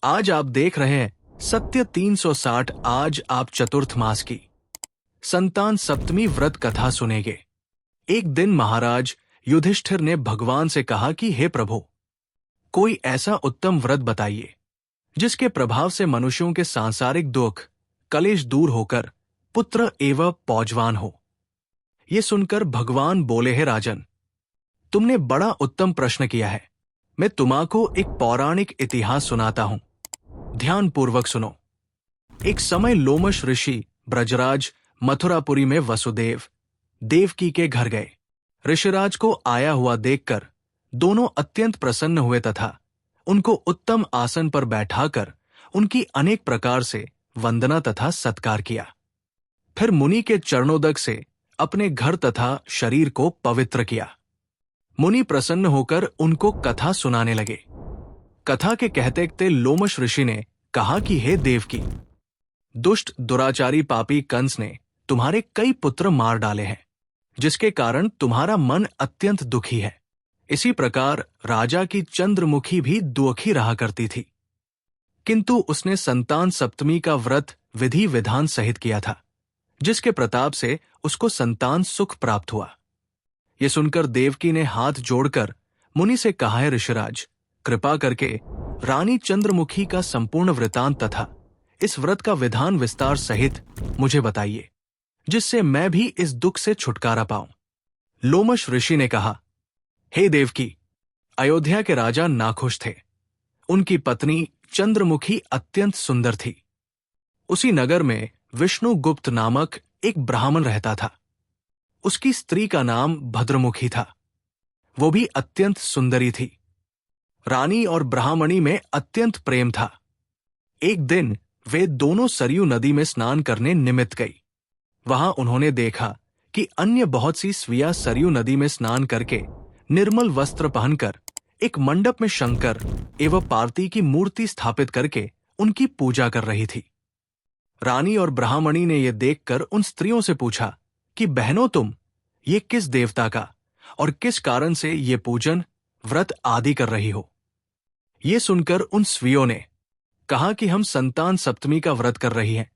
आज आप देख रहे हैं सत्य 360। आज आप चतुर्थ मास की संतान सप्तमी व्रत कथा सुनेंगे। एक दिन महाराज युधिष्ठिर ने भगवान से कहा कि हे प्रभु, कोई ऐसा उत्तम व्रत बताइए जिसके प्रभाव से मनुष्यों के सांसारिक दुख कलेश दूर होकर पुत्र एवं पौजवान हो। ये सुनकर भगवान बोले, हे राजन, तुमने बड़ा उत्तम प्रश्न किया है। मैं तुम्हाको एक पौराणिक इतिहास सुनाता हूं, ध्यान पूर्वक सुनो। एक समय लोमश ऋषि ब्रजराज मथुरापुरी में वसुदेव देवकी के घर गए। ऋषिराज को आया हुआ देखकर दोनों अत्यंत प्रसन्न हुए तथा उनको उत्तम आसन पर बैठाकर उनकी अनेक प्रकार से वंदना तथा सत्कार किया। फिर मुनि के चरणोदक से अपने घर तथा शरीर को पवित्र किया। मुनि प्रसन्न होकर उनको कथा सुनाने लगे। कथा के कहते कहते लोमश ऋषि ने कहा कि हे देवकी, दुष्ट दुराचारी पापी कंस ने तुम्हारे कई पुत्र मार डाले हैं, जिसके कारण तुम्हारा मन अत्यंत दुखी है। इसी प्रकार राजा की चंद्रमुखी भी दुखी रहा करती थी, किंतु उसने संतान सप्तमी का व्रत विधि विधान सहित किया था, जिसके प्रताप से उसको संतान सुख प्राप्त हुआ। ये सुनकर देवकी ने हाथ जोड़कर मुनि से कहा, है ऋषिराज, कृपा करके रानी चंद्रमुखी का संपूर्ण वृतांत तथा इस व्रत का विधान विस्तार सहित मुझे बताइए, जिससे मैं भी इस दुख से छुटकारा पाऊं। लोमश ऋषि ने कहा, हे देवकी, अयोध्या के राजा नाखुश थे। उनकी पत्नी चंद्रमुखी अत्यंत सुंदर थी। उसी नगर में विष्णुगुप्त नामक एक ब्राह्मण रहता था। उसकी स्त्री का नाम भद्रमुखी था। वो भी अत्यंत सुंदरी थी। रानी और ब्राह्मणी में अत्यंत प्रेम था। एक दिन वे दोनों सरयू नदी में स्नान करने निमित्त गई। वहां उन्होंने देखा कि अन्य बहुत सी स्त्रियां सरयू नदी में स्नान करके निर्मल वस्त्र पहनकर एक मंडप में शंकर एवं पार्वती की मूर्ति स्थापित करके उनकी पूजा कर रही थी। रानी और ब्राह्मणी ने यह देखकर उन स्त्रियों से पूछा कि बहनों, तुम ये किस देवता का और किस कारण से ये पूजन व्रत आदि कर रही हो? ये सुनकर उन स्त्रियों ने कहा कि हम संतान सप्तमी का व्रत कर रही हैं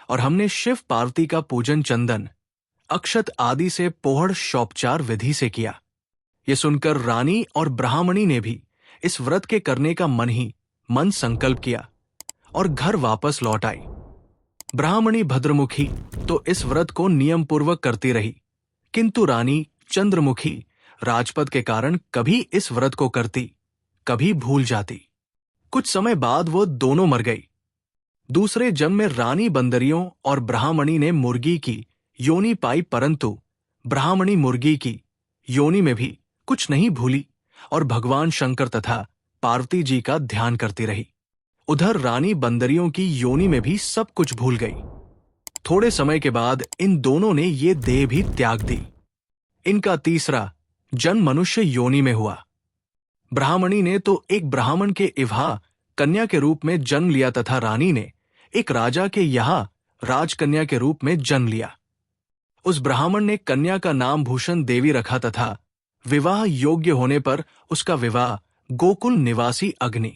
और हमने शिव पार्वती का पूजन चंदन अक्षत आदि से पोहड़ शौपचार विधि से किया। ये सुनकर रानी और ब्राह्मणी ने भी इस व्रत के करने का मन ही मन संकल्प किया और घर वापस लौट आई। ब्राह्मणी भद्रमुखी तो इस व्रत को नियम पूर्वक करती रही, किंतु रानी चंद्रमुखी राजपद के कारण कभी इस व्रत को करती, कभी भूल जाती। कुछ समय बाद वो दोनों मर गई। दूसरे जन्म में रानी बंदरियों और ब्राह्मणी ने मुर्गी की योनि पाई, परंतु ब्राह्मणी मुर्गी की योनि में भी कुछ नहीं भूली और भगवान शंकर तथा पार्वती जी का ध्यान करती रही। उधर रानी बंदरियों की योनि में भी सब कुछ भूल गई। थोड़े समय के बाद इन दोनों ने ये देह भी त्याग दी। इनका तीसरा जन्म मनुष्य योनि में हुआ। ब्राह्मणी ने तो एक ब्राह्मण के इवा कन्या के रूप में जन्म लिया तथा रानी ने एक राजा के यहाँ राजकन्या के रूप में जन्म लिया। उस ब्राह्मण ने कन्या का नाम भूषण देवी रखा तथा विवाह योग्य होने पर उसका विवाह गोकुल निवासी अग्नि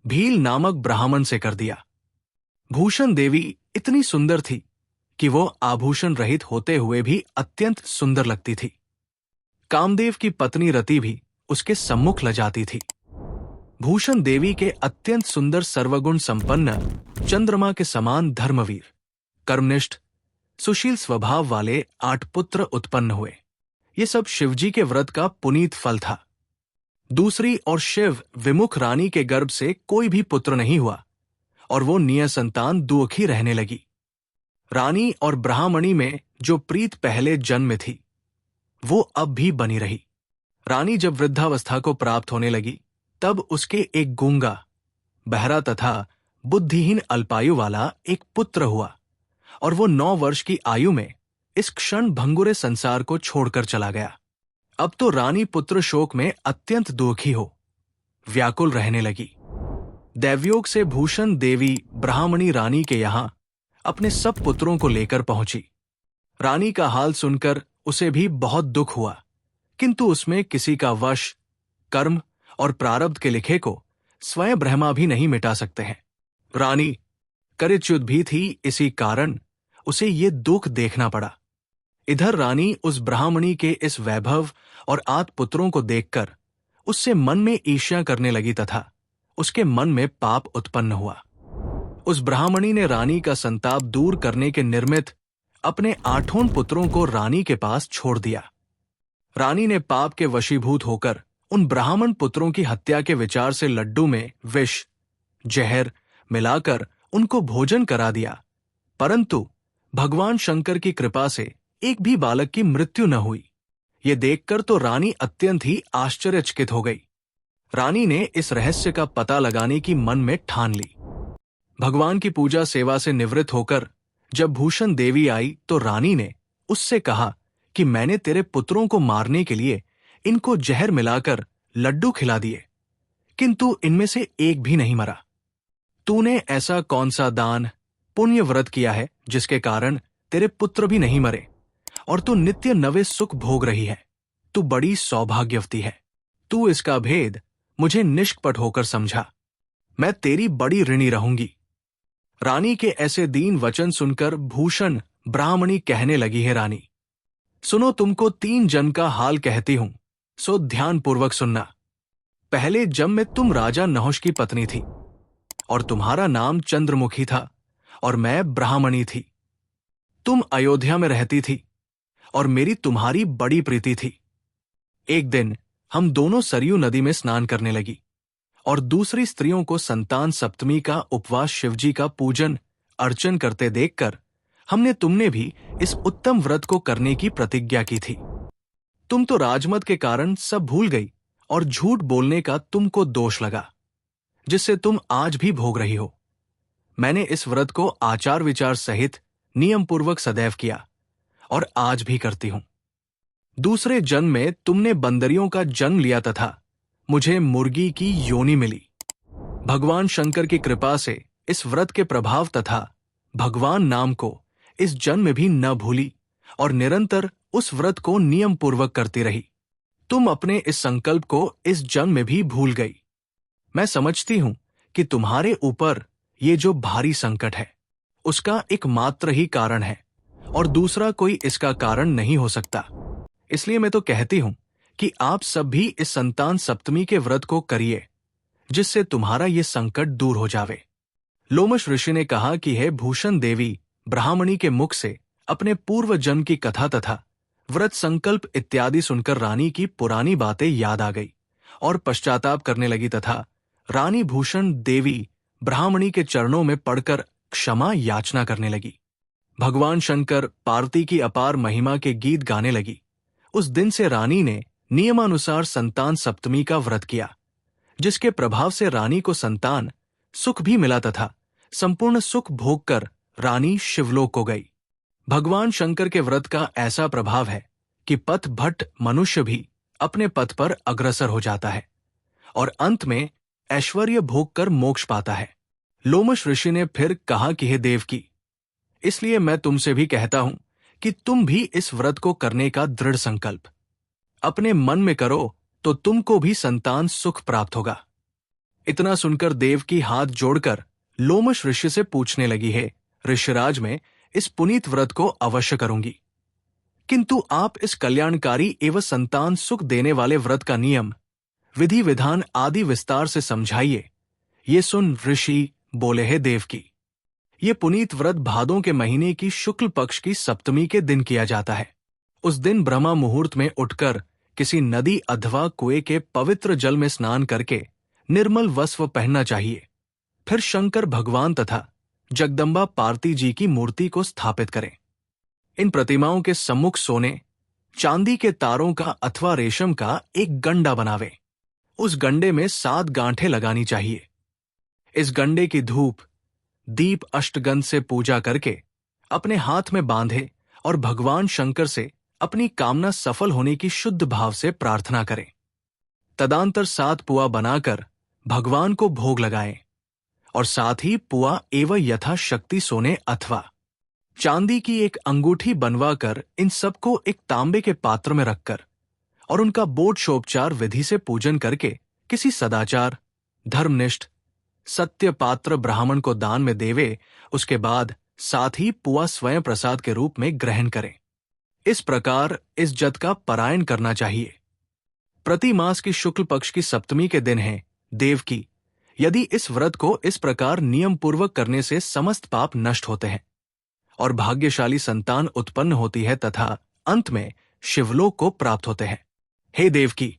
भील नामक ब्राह्मण से कर दिया। भूषण देवी इतनी सुंदर थी कि वो आभूषण रहित होते हुए भी अत्यंत सुंदर लगती थी। कामदेव की पत्नी रति भी उसके सम्मुख लजाती थी। भूषण देवी के अत्यंत सुंदर सर्वगुण संपन्न चंद्रमा के समान धर्मवीर कर्मनिष्ठ सुशील स्वभाव वाले 8 पुत्र उत्पन्न हुए। ये सब शिवजी के व्रत का पुनीत फल था। दूसरी और शिव विमुख रानी के गर्भ से कोई भी पुत्र नहीं हुआ और वो नियसंतान दुखी रहने लगी। रानी और ब्राह्मणी में जो प्रीत पहले जन्म में थी, वो अब भी बनी रही। रानी जब वृद्धावस्था को प्राप्त होने लगी, तब उसके एक गूंगा, बहरा तथा बुद्धिहीन अल्पायु वाला एक पुत्र हुआ और वो 9 वर्ष की आयु में इस क्षण भंगुरे संसार को छोड़कर चला गया। अब तो रानी पुत्र शोक में अत्यंत दुखी हो व्याकुल रहने लगी। दैवयोग से भूषण देवी ब्राह्मणी रानी के यहाँ अपने सब पुत्रों को लेकर पहुंची। रानी का हाल सुनकर उसे भी बहुत दुख हुआ, किंतु उसमें किसी का वश कर्म और प्रारब्ध के लिखे को स्वयं ब्रह्मा भी नहीं मिटा सकते हैं। रानी करिच्युत भी थी, इसी कारण उसे ये दुख देखना पड़ा। इधर रानी उस ब्राह्मणी के इस वैभव और 8 पुत्रों को देखकर उससे मन में ईर्ष्या करने लगी तथा उसके मन में पाप उत्पन्न हुआ। उस ब्राह्मणी ने रानी का संताप दूर करने के निर्मित अपने 8 पुत्रों को रानी के पास छोड़ दिया। रानी ने पाप के वशीभूत होकर उन ब्राह्मण पुत्रों की हत्या के विचार से लड्डू में विष, जहर मिलाकर उनको भोजन करा दिया, परंतु भगवान शंकर की कृपा से एक भी बालक की मृत्यु न हुई। ये देखकर तो रानी अत्यंत ही आश्चर्यचकित हो गई। रानी ने इस रहस्य का पता लगाने की मन में ठान ली। भगवान की पूजा सेवा से निवृत्त होकर जब भूषण देवी आई तो रानी ने उससे कहा कि मैंने तेरे पुत्रों को मारने के लिए इनको जहर मिलाकर लड्डू खिला दिए, किंतु इनमें से एक भी नहीं मरा। तूने ऐसा कौन सा दान पुण्य व्रत किया है जिसके कारण तेरे पुत्र भी नहीं मरे और तू नित्य नवे सुख भोग रही है? तू बड़ी सौभाग्यवती है। तू इसका भेद मुझे निष्कपट होकर समझा। मैं तेरी बड़ी ऋणी रहूंगी। रानी के ऐसे दीन वचन सुनकर भूषण ब्राह्मणी कहने लगी है, रानी सुनो, तुमको 3 जन का हाल कहती हूं, सो ध्यानपूर्वक सुनना। पहले जब में तुम राजा नहुष की पत्नी थी और तुम्हारा नाम चंद्रमुखी था और मैं ब्राह्मणी थी। तुम अयोध्या में रहती थी और मेरी तुम्हारी बड़ी प्रीति थी। एक दिन हम दोनों सरयू नदी में स्नान करने लगी और दूसरी स्त्रियों को संतान सप्तमी का उपवास शिवजी का पूजन अर्चन करते देखकर तुमने भी इस उत्तम व्रत को करने की प्रतिज्ञा की थी। तुम तो राजमत के कारण सब भूल गई और झूठ बोलने का तुमको दोष लगा, जिससे तुम आज भी भोग रही हो। मैंने इस व्रत को आचार विचार सहित नियम पूर्वक सदैव किया और आज भी करती हूं। दूसरे जन्म में तुमने बंदरियों का जन्म लिया तथा मुझे मुर्गी की योनि मिली। भगवान शंकर की कृपा से इस व्रत के प्रभाव तथा भगवान नाम को इस जन्म में भी न भूली और निरंतर उस व्रत को नियम पूर्वक करती रही। तुम अपने इस संकल्प को इस जन्म में भी भूल गई। मैं समझती हूं कि तुम्हारे ऊपर ये जो भारी संकट है उसका एकमात्र ही कारण है और दूसरा कोई इसका कारण नहीं हो सकता। इसलिए मैं तो कहती हूं कि आप सब भी इस संतान सप्तमी के व्रत को करिए, जिससे तुम्हारा ये संकट दूर हो जावे। लोमश ऋषि ने कहा कि हे भूषण देवी, ब्राह्मणी के मुख से अपने पूर्व जन्म की कथा तथा व्रत संकल्प इत्यादि सुनकर रानी की पुरानी बातें याद आ गई और पश्चाताप करने लगी तथा रानी भूषण देवी ब्राह्मणी के चरणों में पड़कर क्षमा याचना करने लगी। भगवान शंकर पार्वती की अपार महिमा के गीत गाने लगी। उस दिन से रानी ने नियमानुसार संतान सप्तमी का व्रत किया, जिसके प्रभाव से रानी को संतान सुख भी मिला तथा संपूर्ण सुख भोग कर रानी शिवलोक को गई। भगवान शंकर के व्रत का ऐसा प्रभाव है कि पथ भट्ट मनुष्य भी अपने पथ पर अग्रसर हो जाता है और अंत में ऐश्वर्य भोग कर मोक्ष पाता है। लोमश ऋषि ने फिर कहा कि हे देवकी, इसलिए मैं तुमसे भी कहता हूं कि तुम भी इस व्रत को करने का दृढ़ संकल्प अपने मन में करो तो तुमको भी संतान सुख प्राप्त होगा। इतना सुनकर देवकी हाथ जोड़कर लोमश ऋषि से पूछने लगी है, ऋषिराज, मैं इस पुनीत व्रत को अवश्य करूंगी, किंतु आप इस कल्याणकारी एवं संतान सुख देने वाले व्रत का नियम, विधि विधान आदि विस्तार से समझाइए। ये सुन ऋषि बोले, है देवकी, ये पुनीत व्रत भादों के महीने की शुक्ल पक्ष की सप्तमी के दिन किया जाता है। उस दिन ब्रह्मा मुहूर्त में उठकर किसी नदी अथवा कुएं के पवित्र जल में स्नान करके निर्मल वस्त्र पहनना चाहिए। फिर शंकर भगवान तथा जगदम्बा पार्वती जी की मूर्ति को स्थापित करें। इन प्रतिमाओं के सम्मुख सोने चांदी के तारों का अथवा रेशम का एक गंडा बनावे। उस गंडे में 7 गांठें लगानी चाहिए। इस गंडे की धूप दीप अष्टगंध से पूजा करके अपने हाथ में बांधे और भगवान शंकर से अपनी कामना सफल होने की शुद्ध भाव से प्रार्थना करें। तदांतर 7 पुआ बनाकर भगवान को भोग लगाएं और साथ ही पुआ एवं यथाशक्ति सोने अथवा चांदी की एक अंगूठी बनवाकर इन सबको एक तांबे के पात्र में रखकर और उनका बोधशोपचार विधि से पूजन करके किसी सदाचार, धर्मनिष्ठ सत्य पात्र ब्राह्मण को दान में देवे, उसके बाद साथ ही पुआ स्वयं प्रसाद के रूप में ग्रहण करें। इस प्रकार इस जत का पारायण करना चाहिए। प्रति मास की शुक्ल पक्ष की सप्तमी के दिन है देवकी। यदि इस व्रत को इस प्रकार नियम पूर्वक करने से समस्त पाप नष्ट होते हैं और भाग्यशाली संतान उत्पन्न होती है तथा अंत में शिवलोक को प्राप्त होते हैं। हे देवकी,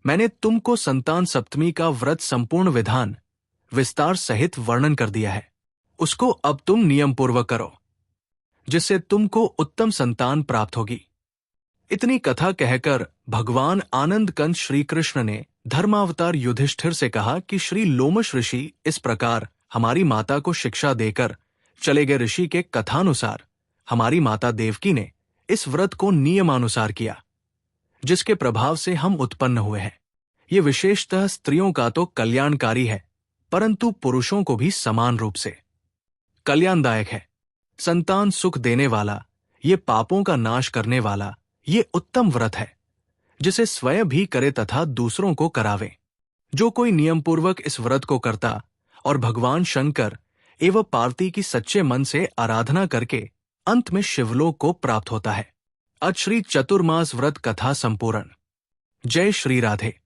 मैंने तुमको संतान सप्तमी का व्रत संपूर्ण विधान विस्तार सहित वर्णन कर दिया है। उसको अब तुम नियम पूर्वक करो, जिससे तुमको उत्तम संतान प्राप्त होगी। इतनी कथा कहकर भगवान आनंद कंद श्री कृष्ण ने धर्मावतार युधिष्ठिर से कहा कि श्री लोमश ऋषि इस प्रकार हमारी माता को शिक्षा देकर चले गए। ऋषि के कथानुसार हमारी माता देवकी ने इस व्रत को नियमानुसार किया, जिसके प्रभाव से हम उत्पन्न हुए हैं। ये विशेषतः स्त्रियों का तो कल्याणकारी है, परंतु पुरुषों को भी समान रूप से कल्याणदायक है। संतान सुख देने वाला, ये पापों का नाश करने वाला ये उत्तम व्रत है, जिसे स्वयं भी करे तथा दूसरों को करावे। जो कोई नियम पूर्वक इस व्रत को करता और भगवान शंकर एवं पार्वती की सच्चे मन से आराधना करके अंत में शिवलोक को प्राप्त होता है। आज श्री चतुर्मास व्रत कथा संपूर्ण। जय श्री राधे।